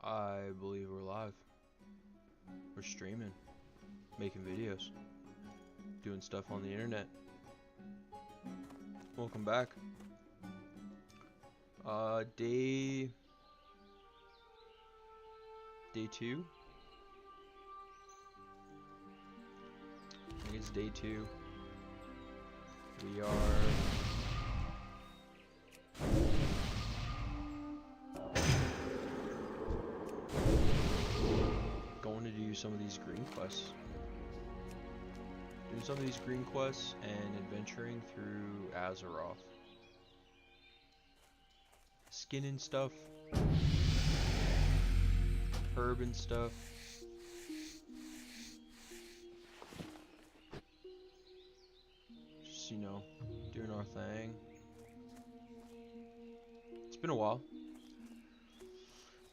I believe we're live. We're streaming, making videos, doing stuff on the internet. Welcome back. Day 2. I think it's day 2. We are going to do some of these green quests. Doing some of these green quests and adventuring through Azeroth. Skinning stuff. Herb and stuff. Just, you know, doing our thing. It's been a while.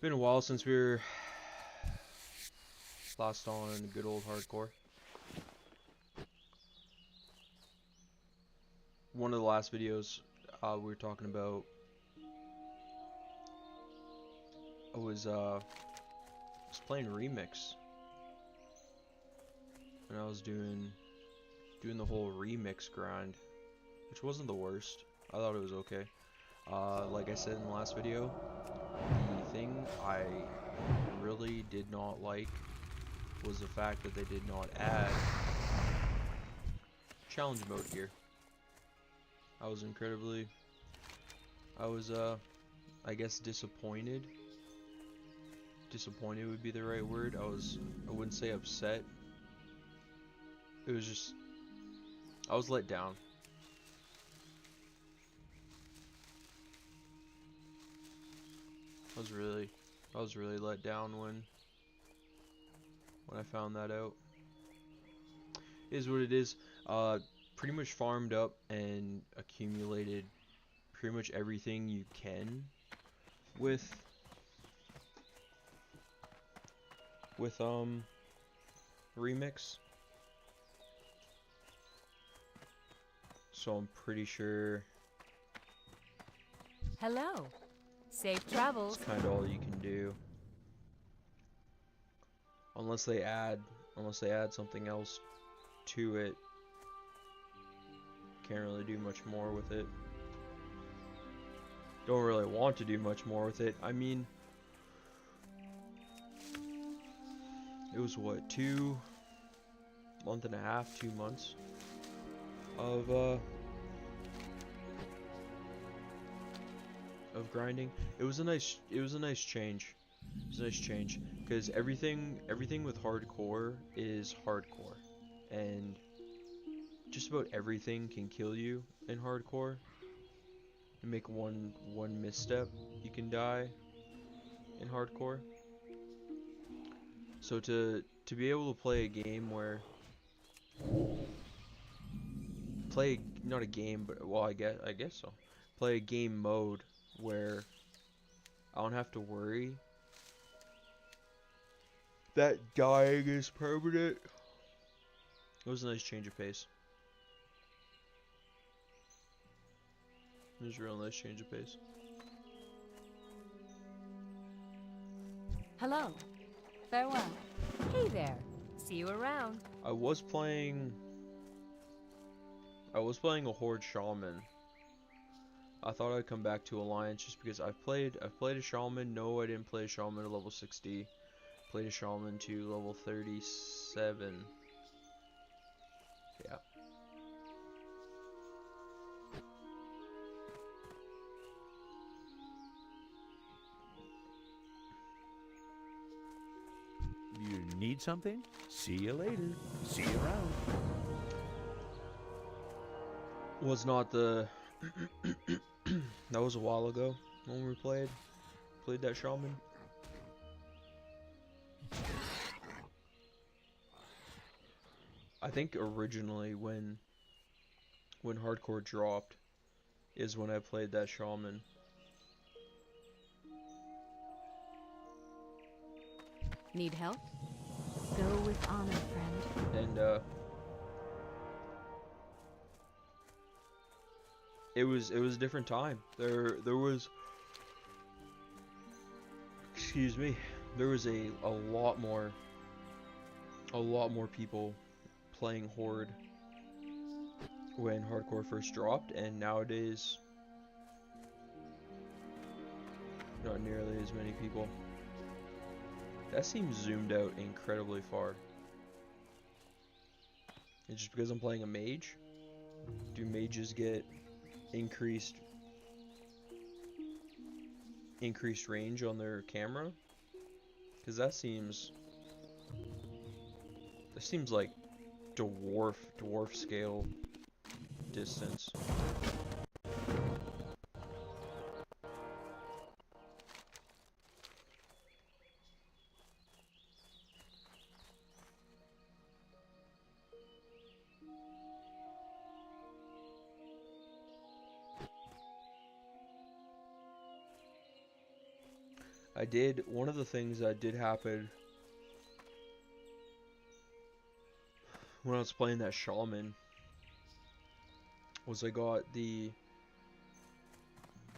Been a while since we were last on good old hardcore. One of the last videos we were talking about I was playing Remix, and I was doing the whole remix grind, which wasn't the worst. I thought it was okay. Like I said in the last video, the thing I really did not like was the fact that they did not add challenge mode here. I was I guess disappointed. Disappointed would be the right word. I wouldn't say upset. It was just, I was let down. I was really let down when I found that out. It is what it is. Pretty much farmed up and accumulated pretty much everything you can with Remix. So I'm pretty sure Hello. Safe travels. it's kind of all you can do. Unless they add something else to it. Can't really do much more with it. Don't really want to do much more with it. I mean, it was what, 2 month and a half, 2 months of grinding. It was a nice change. It was a nice change because everything with hardcore is hardcore, and just about everything can kill you in hardcore. You make one misstep, you can die in hardcore. So to be able to play a game where not a game, but well, I guess so. Play a game mode where I don't have to worry that dying is permanent. It was a nice change of pace. It was a real nice change of pace. Hello. Farewell. Hey there. See you around. I was playing a Horde Shaman. I thought I'd come back to Alliance just because I've played a Shaman. No, I didn't play a Shaman at level 60. Played a Shaman to level 37. Yeah. You need something? See you later. See you around. Was not the that was a while ago when we played that Shaman. I think originally when hardcore dropped is when I played that Shaman. Need help? Go with honor, friend. And it was a different time. There was, excuse me, there was a lot more people playing Horde when hardcore first dropped, and nowadays not nearly as many people. That seems zoomed out incredibly far. It's just because I'm playing a mage? Do mages get increased range on their camera? Because that seems like dwarf scale distance. One of the things that did happen when I was playing that shaman was I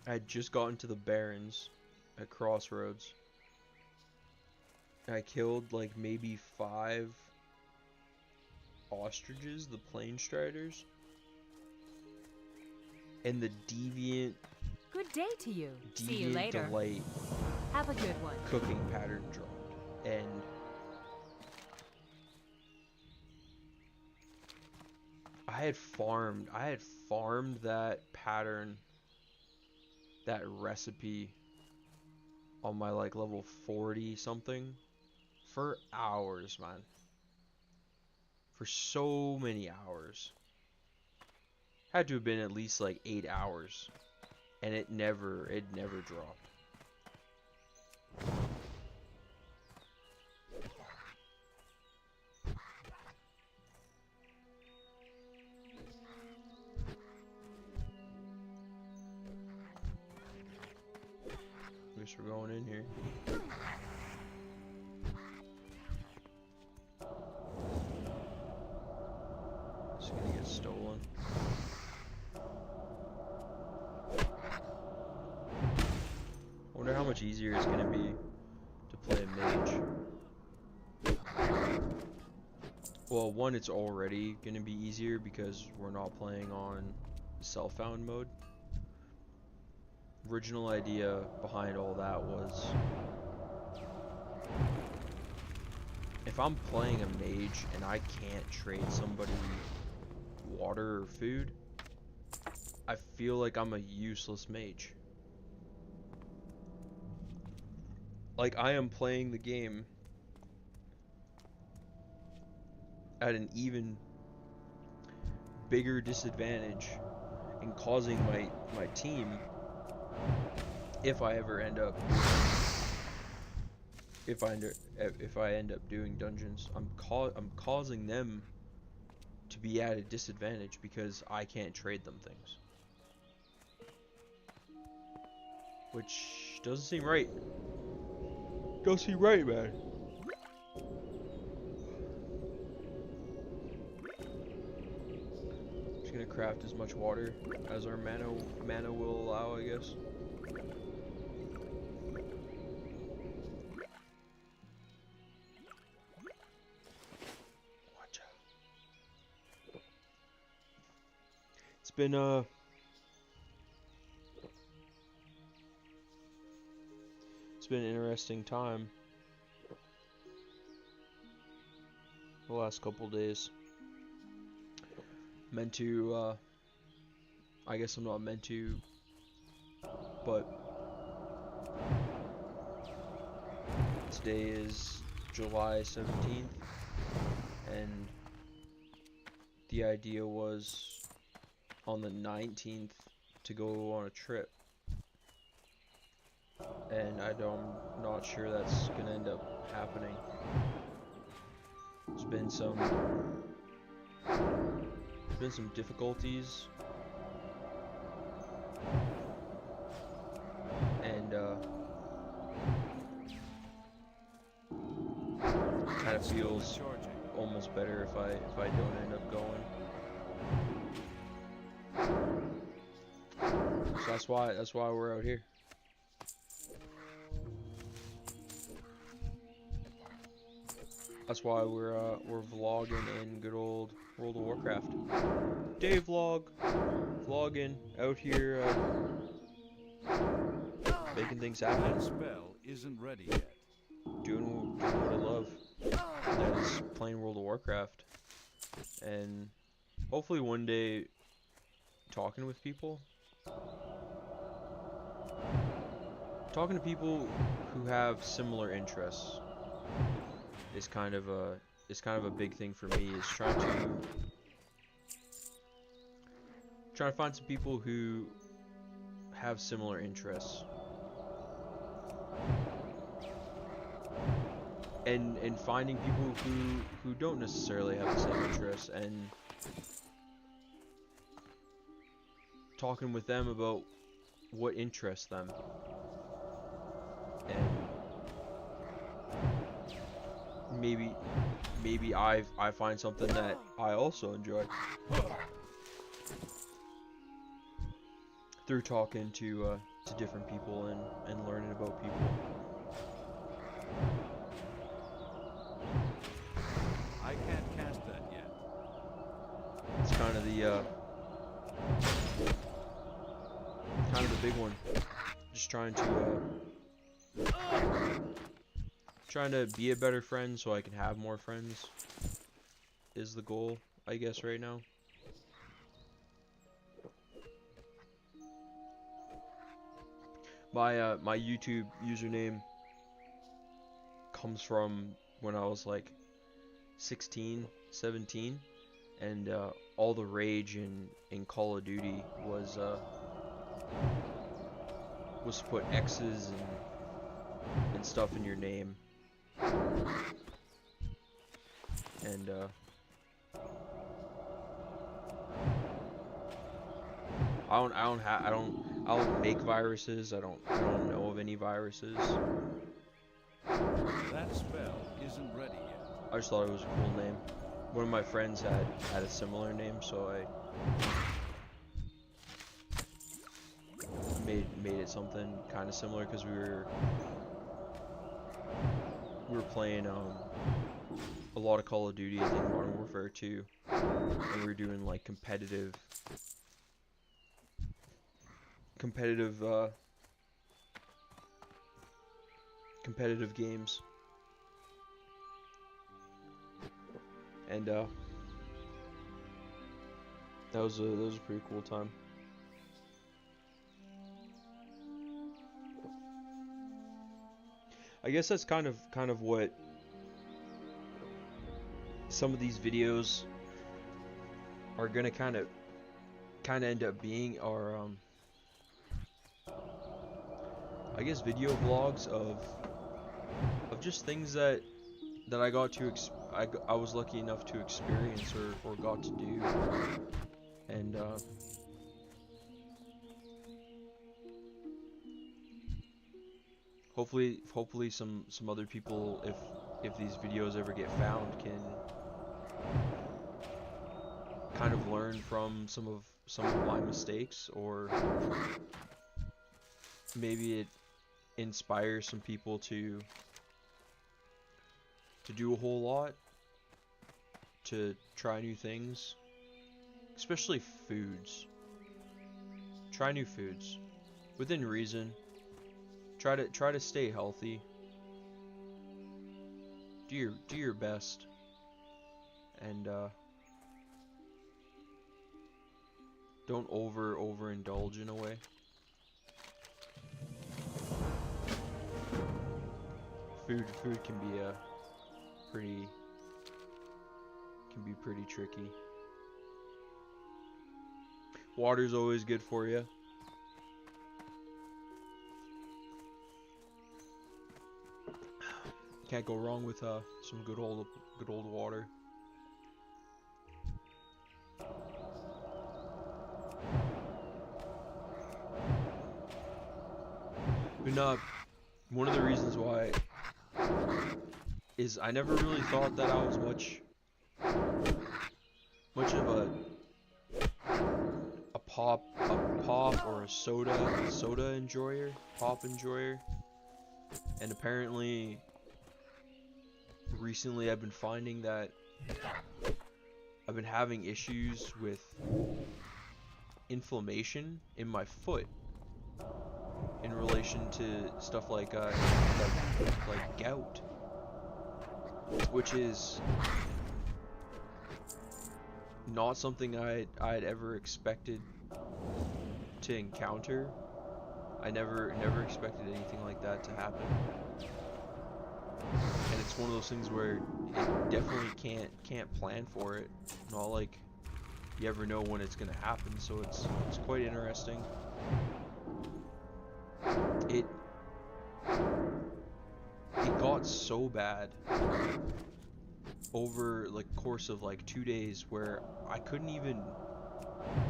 had just gotten to the Barrens at Crossroads. I killed like maybe 5 ostriches, the plain striders, and the deviant Good day to you. See you later. delight Have a good one. cooking pattern dropped, and I had farmed that pattern, that recipe on my like level 40 something for hours, man. For so many hours. Had to have been at least like 8 hours, and it never dropped. Guess we're going in here. It's gonna get stolen. I wonder how much easier it's gonna be to play a mage. Well, one, it's already gonna be easier because we're not playing on self-found mode. Original idea behind all that was, if I'm playing a mage and I can't trade somebody water or food, I feel like I'm a useless mage. Like, I am playing the game at an even bigger disadvantage and causing my team, if I end up doing dungeons, I'm causing them to be at a disadvantage because I can't trade them things, which doesn't seem right. Doesn't seem right, man. Just gonna craft as much water as our mana will allow, I guess. Watch out. It's been an interesting time the last couple days. Meant to, I guess I'm not meant to, but today is July 17th, and the idea was on the 19th to go on a trip. And I'm not sure that's gonna end up happening. There's been some difficulties, and kind of feels almost better if I don't end up going. So that's why we're out here. That's why we're vlogging in good old World of Warcraft. Day vlog, vlogging out here, making things happen. That spell isn't ready yet. Doing what I love. That is playing World of Warcraft, and hopefully one day talking with people. Talking to people who have similar interests is kind of a big thing for me. Is trying to find some people who have similar interests, and finding people who don't necessarily have the same interests, and talking with them about what interests them. And maybe I find something that I also enjoy through talking to different people and learning about people. I can't cast that yet. It's kind of the big one. Just trying to be a better friend so I can have more friends is the goal, I guess, right now. My YouTube username comes from when I was like 16, 17, and all the rage in Call of Duty was to put X's and stuff in your name. And I don't make viruses. I don't know of any viruses. That spell isn't ready yet. I just thought it was a cool name. One of my friends had a similar name, so I made it something kind of similar, because we were playing a lot of Call of Duty, I think Modern Warfare 2, and we were doing like competitive games, and that was a pretty cool time. I guess that's kind of what some of these videos are gonna kind of end up being, are I guess video vlogs of just things that I got to I was lucky enough to experience or got to do, and hopefully some other people, if these videos ever get found, can kind of learn from some of my mistakes, or maybe it inspires some people to do a whole lot, to try new things, especially foods. Try new foods within reason. Try to stay healthy. Do your best, and don't overindulge in a way. Food can be pretty tricky. Water's always good for you. Can't go wrong with some good old water. But one of the reasons why is I never really thought that I was much of a pop or a soda enjoyer, pop enjoyer, and apparently recently I've been finding that I've been having issues with inflammation in my foot in relation to stuff like gout, which is not something I'd ever expected to encounter. I never expected anything like that to happen. And it's one of those things where it definitely can't plan for it. Not like you ever know when it's gonna happen, so it's quite interesting. It got so bad over like course of like 2 days where I couldn't even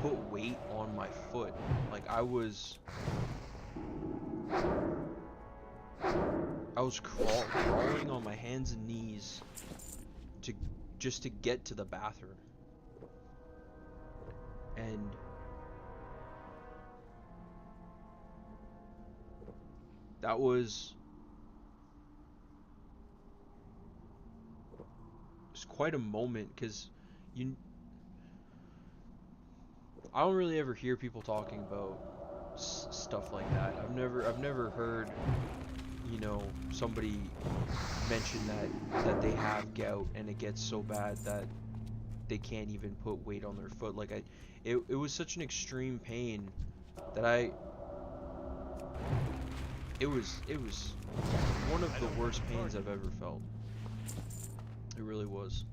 put weight on my foot. Like I was crawling on my hands and knees just to get to the bathroom. And that was quite a moment, because I don't really ever hear people talking about stuff like that. I've never heard, you know, somebody mention that they have gout and it gets so bad that they can't even put weight on their foot. Like it was such an extreme pain that it was one of the worst pains I've ever felt. It really was.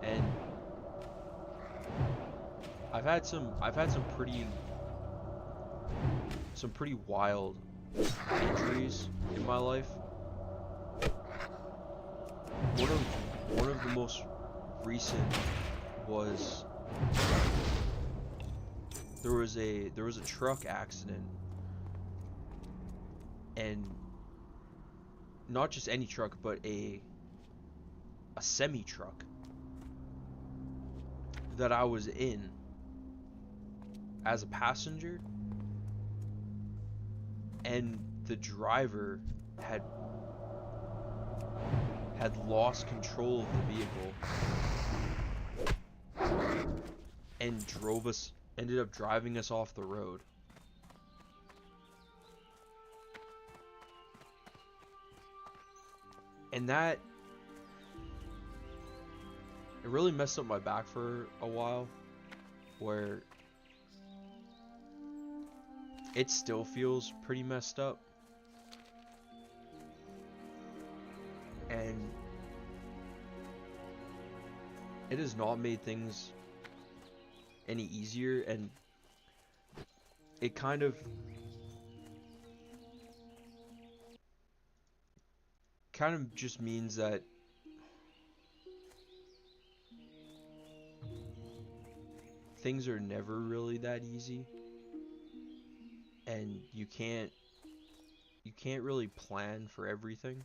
And I've had some pretty wild injuries in my life. One of the most recent was there was a truck accident, and not just any truck, but a semi truck that I was in as a passenger, and the driver had lost control of the vehicle and ended up driving us off the road. And that, it really messed up my back for a while, where it still feels pretty messed up. And it has not made things any easier, and it kind of just means that things are never really that easy, and you can't really plan for everything.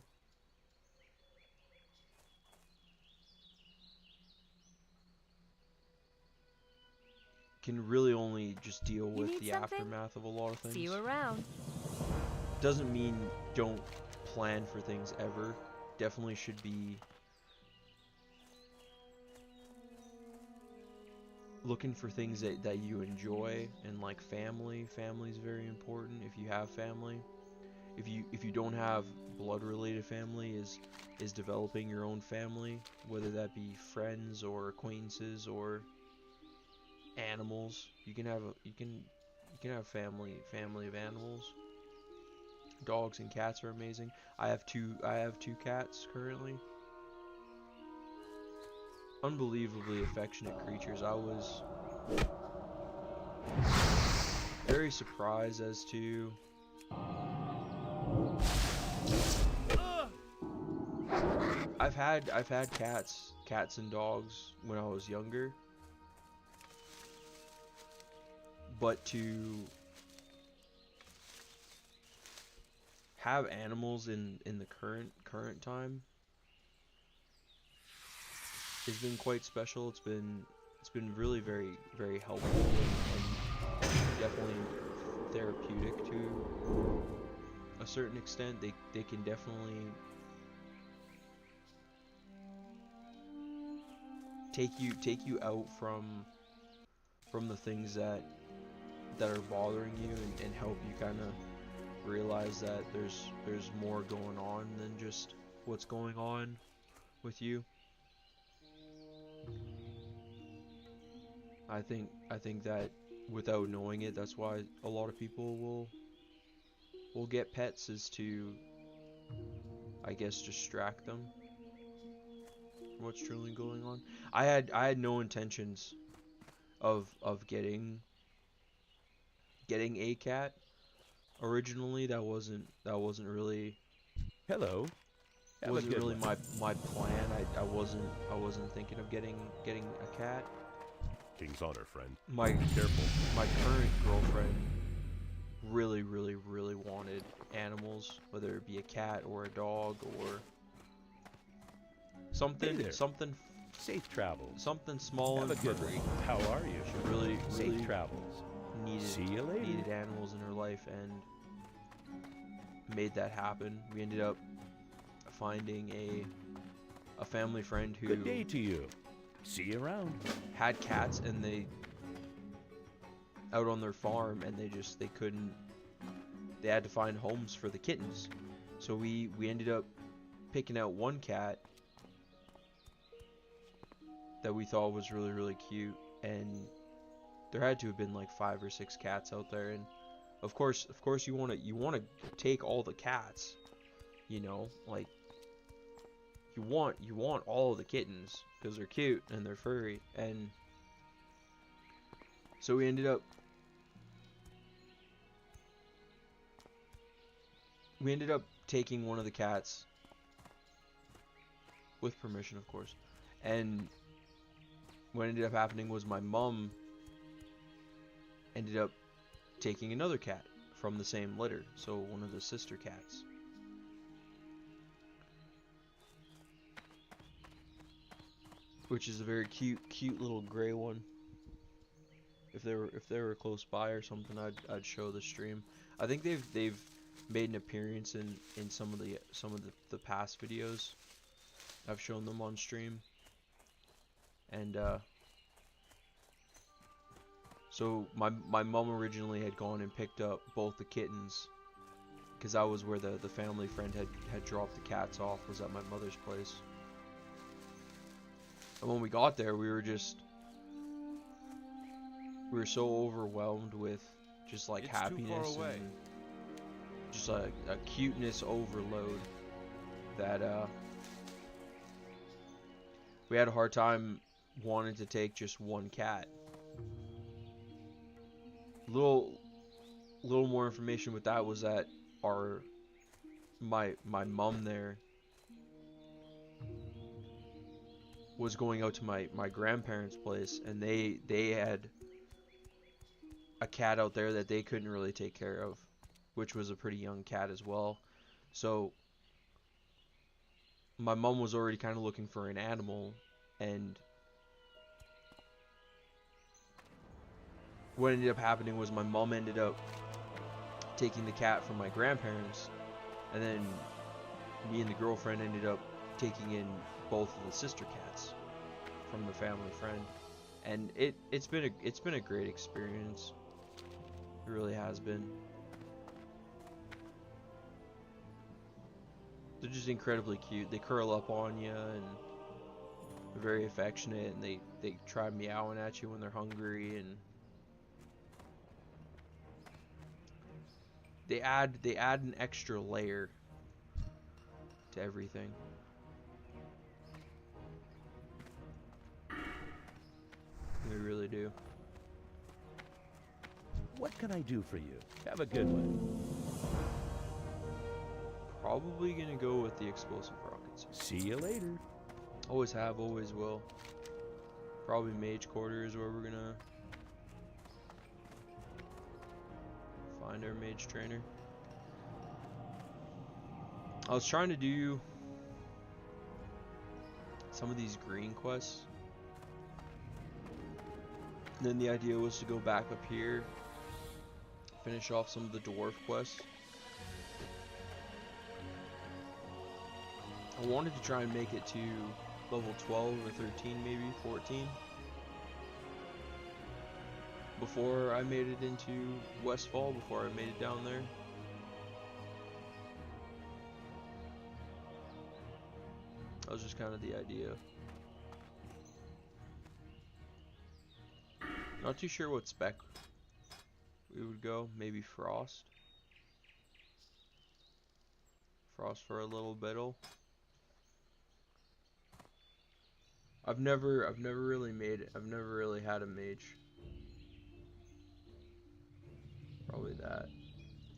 Can really only just deal with the aftermath of a lot of things. See you around. Doesn't mean don't plan for things ever. Definitely should be looking for things that you enjoy, and like family. Family is very important if you have family. If you don't have blood related family, is developing your own family, whether that be friends or acquaintances or animals. You can have family of animals. Dogs and cats are amazing. I have two cats currently. Unbelievably affectionate creatures. I was very surprised as to I've had cats and dogs when I was younger, but to have animals in the current time has been quite special. It's been really very, very helpful, and definitely therapeutic to a certain extent. They can definitely take you out from the things that are bothering you, and help you kind of realize that there's more going on than just what's going on with you. I think that without knowing it, that's why a lot of people will get pets, is to, I guess, distract them from what's truly going on. I had no intentions of getting a cat originally. That wasn't really Hello. Have a good one. my plan. I wasn't thinking of getting a cat. King's honor, friend. My current girlfriend really wanted animals, whether it be a cat or a dog or something Hey there. something Safe travels. something small Have and a good furry. one. How are you? She really Safe travels. See you later. needed animals in her life, and made that happen. We ended up finding a family friend who Good day to you. See you around. had cats, and they out on their farm, and they couldn't, they had to find homes for the kittens. So we ended up picking out one cat that we thought was really cute, and there had to have been like 5 or 6 cats out there, and of course you want to take all the cats, you know, like you want all of the kittens because they're cute and they're furry. And so we ended up taking one of the cats, with permission of course. And what ended up happening was my mom ended up taking another cat from the same litter, so one of the sister cats. Which is a very cute little gray one. If they were close by or something, I'd show the stream. I think they've made an appearance in some of the past videos. I've shown them on stream. And so my mom originally had gone and picked up both the kittens, because that was where the family friend had dropped the cats off, was at my mother's place. And when we got there, we were so overwhelmed with just like happiness and just a cuteness overload that we had a hard time wanting to take just one cat. Little more information with that was that my mom there was going out to my grandparents' place, and they had a cat out there that they couldn't really take care of, which was a pretty young cat as well. So my mom was already kind of looking for an animal, and what ended up happening was my mom ended up taking the cat from my grandparents, and then me and the girlfriend ended up taking in both of the sister cats from the family friend. And it's been a great experience. It really has been. They're just incredibly cute. They curl up on you, and they're very affectionate, and they try meowing at you when they're hungry, and they add an extra layer to everything. They really do. What can I do for you? Have a good one. Probably gonna go with the explosive rockets. See you later. Always have, always will. Probably Mage quarters where we're gonna find our Mage trainer. I was trying to do some of these green quests. And then the idea was to go back up here, finish off some of the dwarf quests. I wanted to try and make it to level 12 or 13, maybe 14. Before I made it into Westfall, before I made it down there. That was just kind of the idea. Not too sure what spec we would go. Maybe Frost. Frost for a little bit. I've never really made it. I've never really had a mage. Probably that.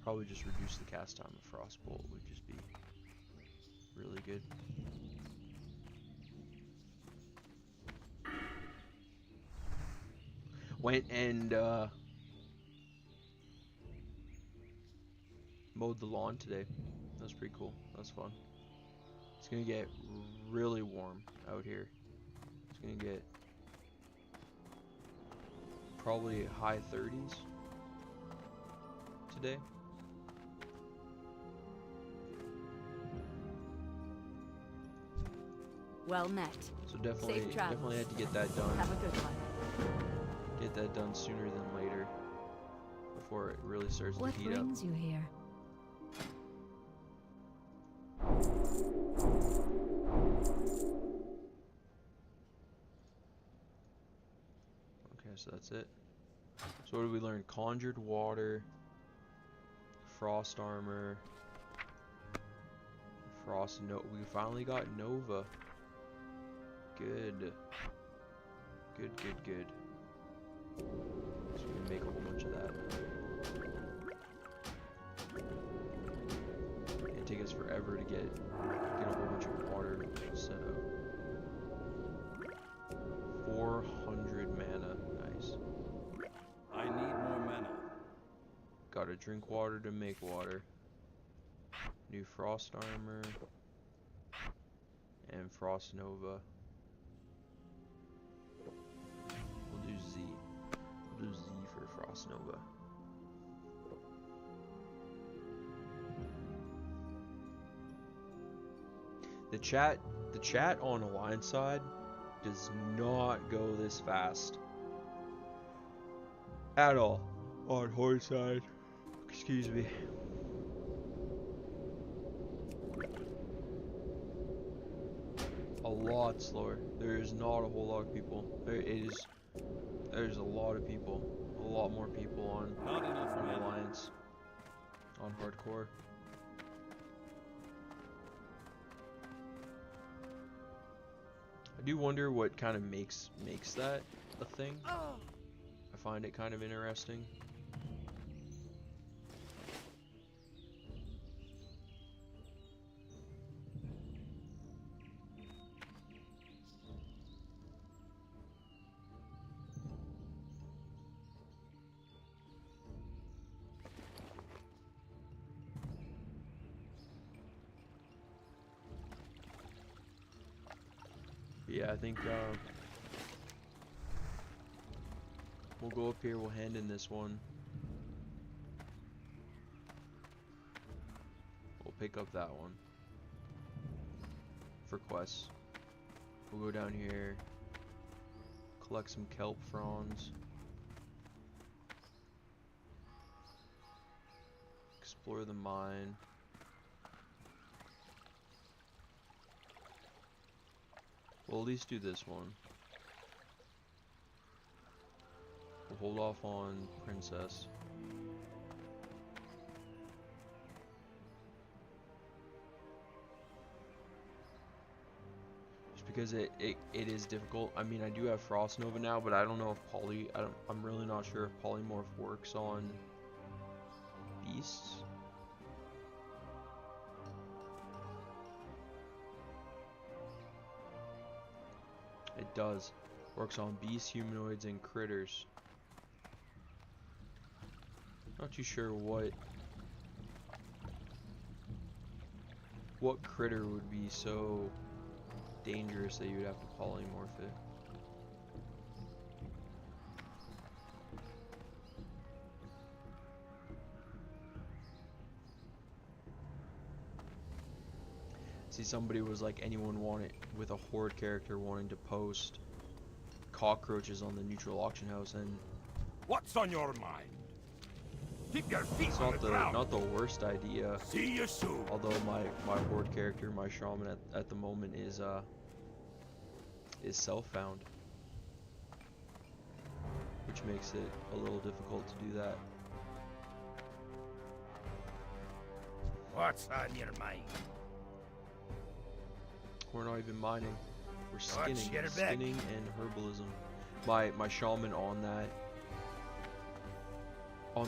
Probably just reduce the cast time of Frostbolt would just be really good. Went and mowed the lawn today. That was pretty cool. That was fun. It's gonna get really warm out here. It's gonna get probably high 30s today. Well met. So definitely Safe travels. definitely had to get that done. Have a good one. Get that done sooner than later before it really starts What to heat up. brings you here? Okay, so that's it. So what did we learn? Conjured water, frost armor, frost no. We finally got Nova. Good. Good, good, good. So we can make a whole bunch of that. It'd take us forever to get a whole bunch of water set up. 400 mana. Nice. I need more mana. Gotta drink water to make water. New frost armor. And frost nova. We'll do Z. We'll do Z for frost nova. The chat on Alliance side does not go this fast at all. On Horde side, excuse me. A lot slower. There is not a whole lot of people. There's a lot of people. A lot more people on Alliance. On hardcore. I do wonder what kind of makes that a thing. I find it kind of interesting. Yeah, I think we'll go up here, we'll hand in this one. We'll pick up that one for quests. We'll go down here, collect some kelp fronds, explore the mine. We'll at least do this one. We'll hold off on Princess. Just because it is difficult. I mean, I do have Frost Nova now, but I don't know if I'm really not sure if Polymorph works on beasts. It does. Works on beasts, humanoids, and critters. Not too sure what critter would be so dangerous that you would have to polymorph it. See, somebody was like, anyone wanted with a horde character wanting to post cockroaches on the neutral auction house, and What's on your mind? Keep your feet it's on the ground. not the worst idea. See you soon. Although my horde character, my shaman at the moment is self-found, which makes it a little difficult to do that. What's on your mind? We're not even mining. We're Watch skinning, your back. skinning and herbalism. My shaman on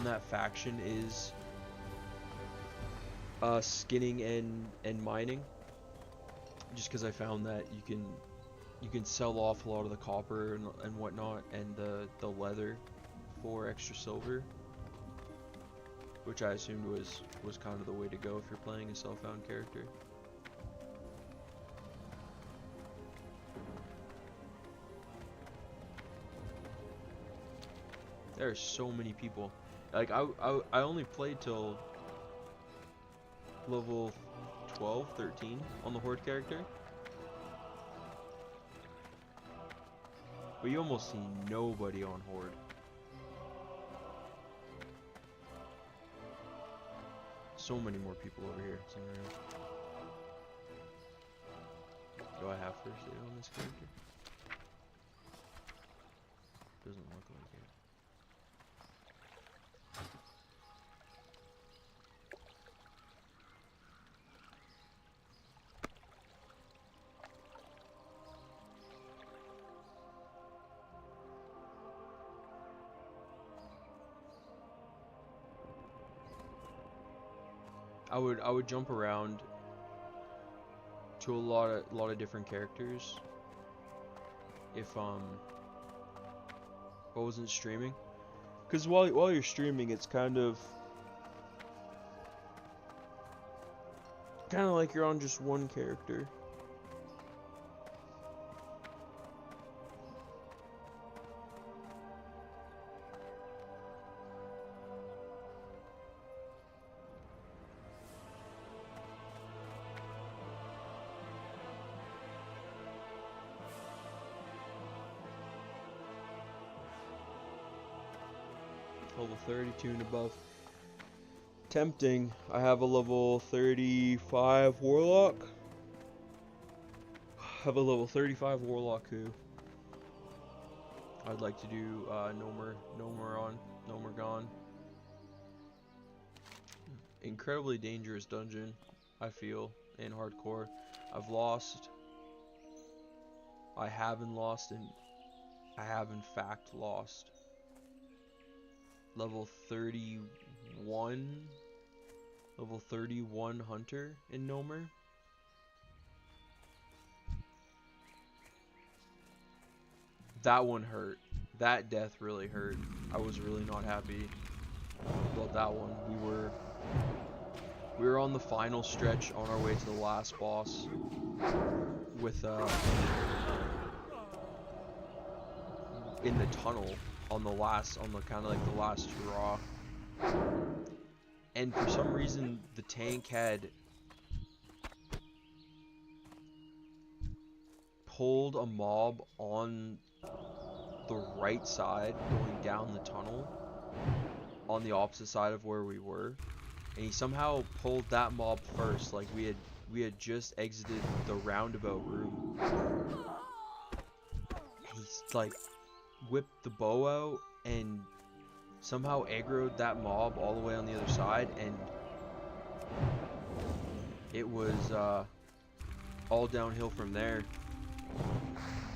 that faction is skinning and mining. Just because I found that you can sell off a lot of the copper and whatnot, and the leather for extra silver, which I assumed was kind of the way to go if you're playing a self-found character. There are so many people. Like I only played till level 12, 13 on the horde character. But you almost see nobody on horde. So many more people over here. It's unreal. Do I have first aid on this character? Doesn't look like it. I would jump around to a lot of different characters if I wasn't streaming, because while you're streaming, it's kind of like you're on just one character. Level 32 and above. Tempting. I have a level 35 warlock. I have a level 35 warlock who I'd like to do Nomer gone. Incredibly dangerous dungeon, I feel, in hardcore. I've lost. I haven't lost, and I have in fact lost. Level 31 hunter in Nomer. That one hurt. That death really hurt. I was really not happy about that one. We were on the final stretch on our way to the last boss with in the tunnel on the kind of like the last draw, and for some reason the tank had pulled a mob on the right side going down the tunnel on the opposite side of where we were, and he somehow pulled that mob first. Like we had just exited the roundabout room, and he's like whipped the bow out and somehow aggroed that mob all the way on the other side, and it was all downhill from there.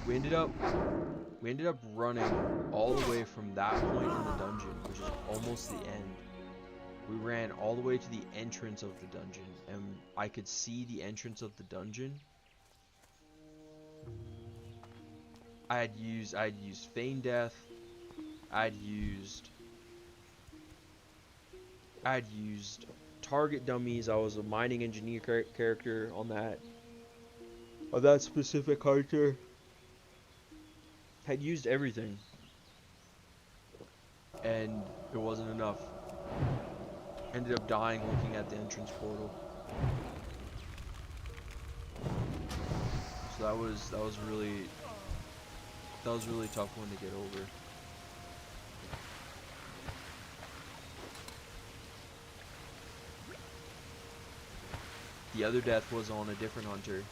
We ended up running all the way from that point in the dungeon, which is almost the end. We ran all the way to the entrance of the dungeon, and I could see the entrance of the dungeon. I had used feign death. I'd used target dummies. I was a mining engineer character on that specific character. Had used everything, and it wasn't enough. Ended up dying looking at the entrance portal. So that was really a tough one to get over. The other death was on a different hunter.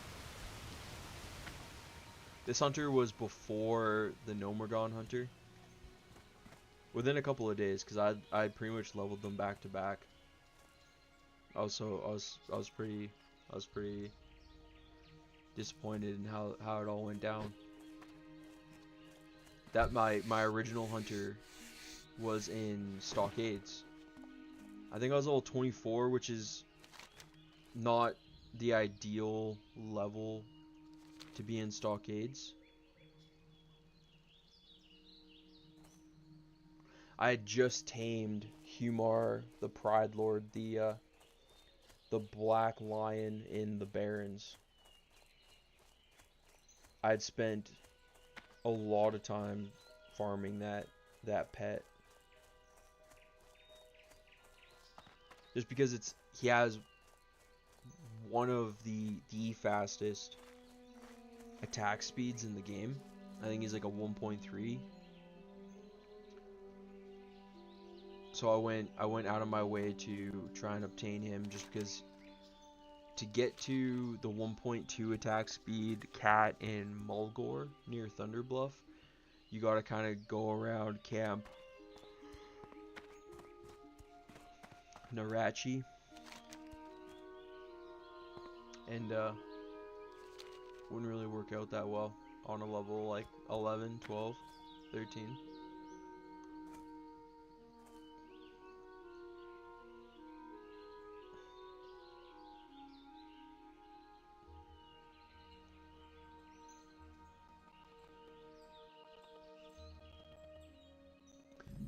This hunter was before the Nomergon hunter. Within a couple of days, because I pretty much leveled them back to back. I was pretty disappointed in how it all went down. That my original hunter was in Stockades. I think I was level 24, which is not the ideal level to be in Stockades. I had just tamed Humar, the Pride Lord, the Black Lion in the Barrens. I had spent a lot of time farming that pet. Just because he has one of the fastest attack speeds in the game. I think he's like a 1.3. So I went out of my way to try and obtain him, just because to get to the 1.2 attack speed cat in Mulgore near Thunderbluff, you gotta kind of go around Camp Narachi, and wouldn't really work out that well on a level like 11, 12, 13.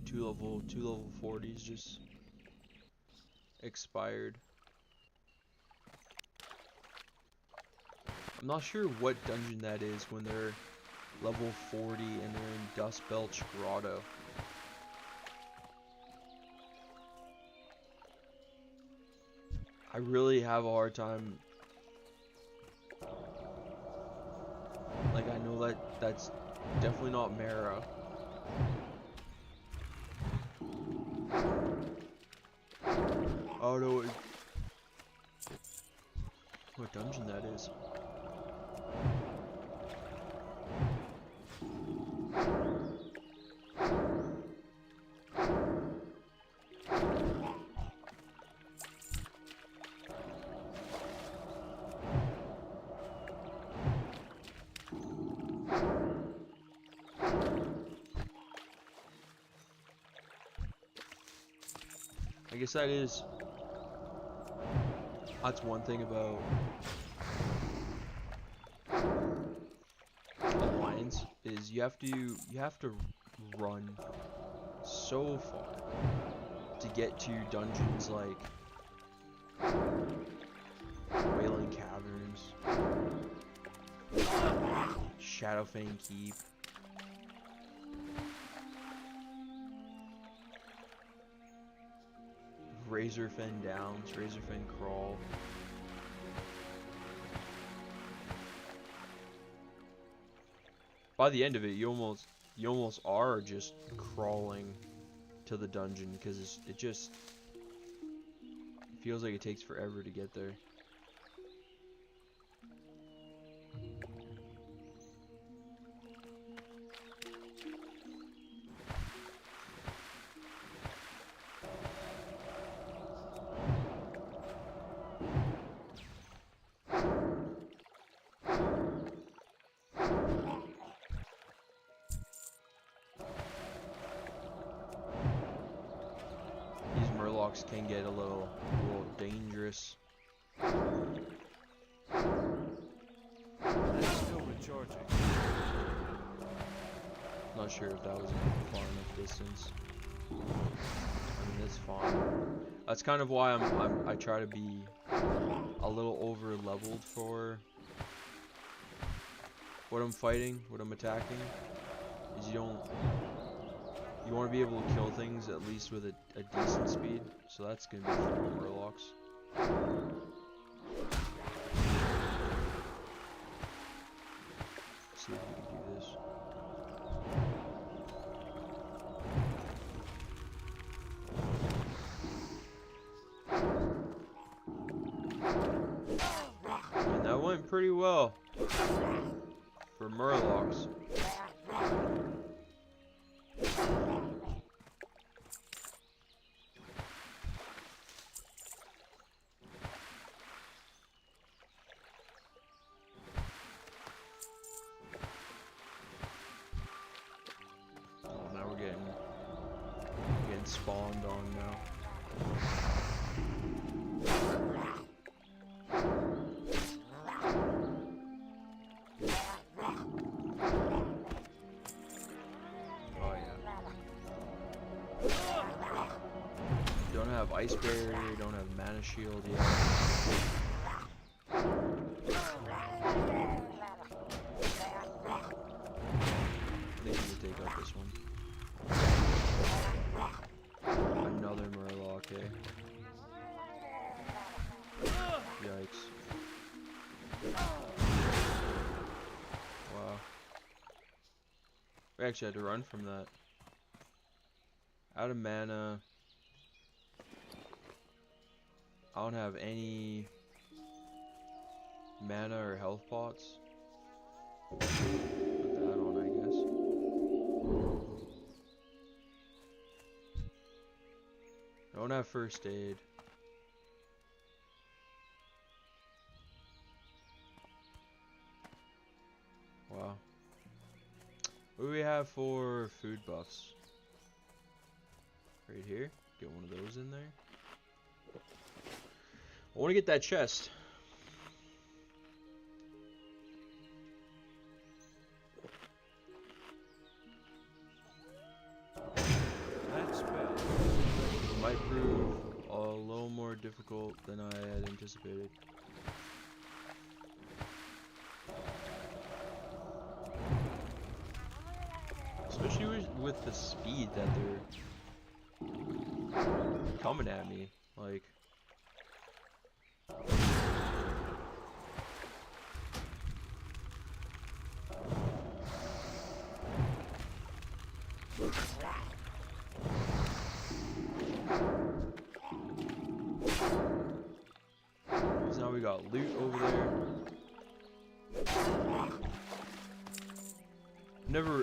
Two level 40s just expired. I'm not sure what dungeon that is when they're level 40 and they're in Dust Belch Grotto. I really have a hard time. Like, I know that's definitely not Mara. Oh no, what dungeon that is. I guess that's one thing about Alliance, is you have to run so far to get to dungeons like Wailing Caverns, Shadowfang Keep, Razorfen Downs, Razorfen Crawl. By the end of it, you almost are just crawling to the dungeon, because it just feels like it takes forever to get there. Can get a little dangerous. It's still recharging. Not sure if that was a far enough distance. I mean, that's fine. That's kind of why I try to be a little over leveled for what I'm fighting, what I'm attacking. Is you want to be able to kill things at least with a decent speed, so that's going to be 4 Murlocs. see if we can do this. And that went pretty well for murlocs. Spawned on now. Oh yeah. Don't have ice barrier, don't have mana shield yet. I think we can take out this one. Another murloc, eh? Yikes. Wow. We actually had to run from that. Out of mana. I don't have any mana or health pots. Put that on, I guess. I don't have first aid. Wow. What do we have for food buffs? Right here. Get one of those in there. I want to get that chest. That spell Might prove a little more difficult than I had anticipated. Especially with the speed that they're coming at me. Like, so now we got loot over there.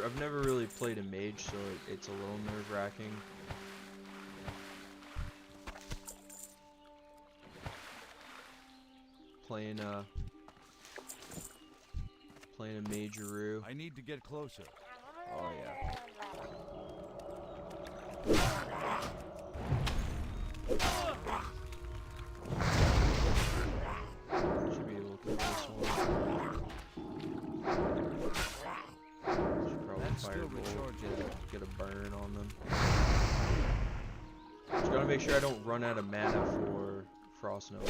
I've never really played a mage, so it's a little nerve-wracking. Playing a mageroo. I need to get closer. Oh yeah. Should be able to kill this one. Should probably firebolt, get a burn on them. Just gotta make sure I don't run out of mana for Frost Nova.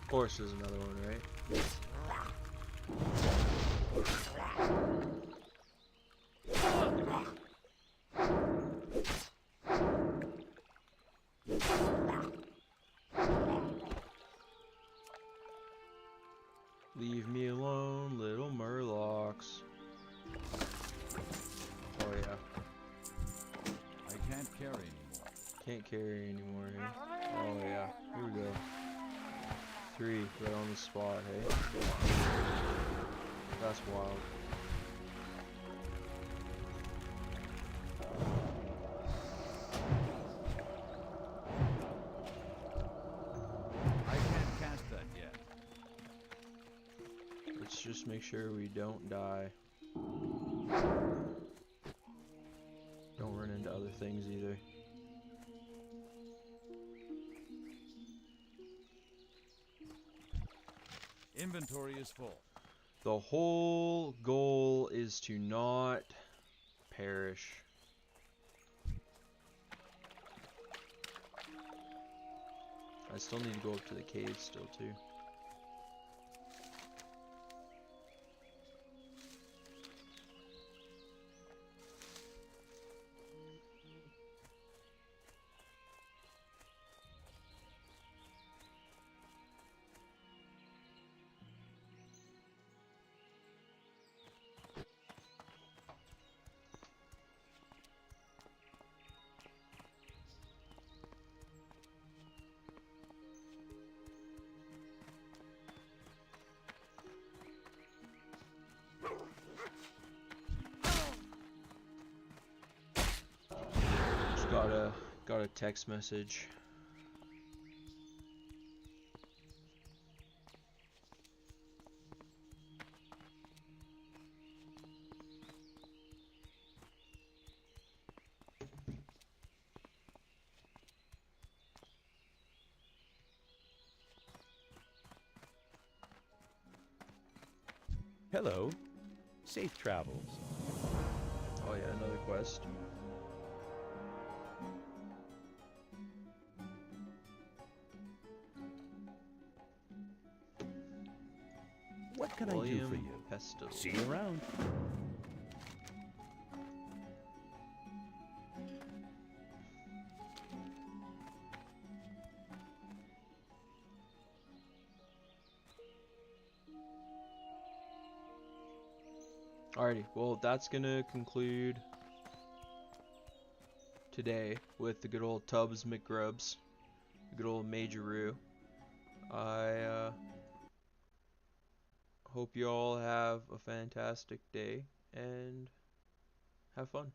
Of course there's another one, right? Leave me alone, little murlocs. Oh yeah. I can't carry anymore. Can't carry anymore, hey? Oh yeah. Here we go. 3 right on the spot, hey? That's wild. I can't cast that yet. Let's just make sure we don't die. Don't run into other things either. Inventory is full. The whole goal is to not perish. I still need to go up to the cave still too. Got a text message. Hello. Safe travels. Oh yeah, another quest. What can I do William for you? Pestle. See you around. Alrighty, well that's gonna conclude today with the good old Tubbs McGrubs, the good old Majeroo. I hope you all have a fantastic day and have fun.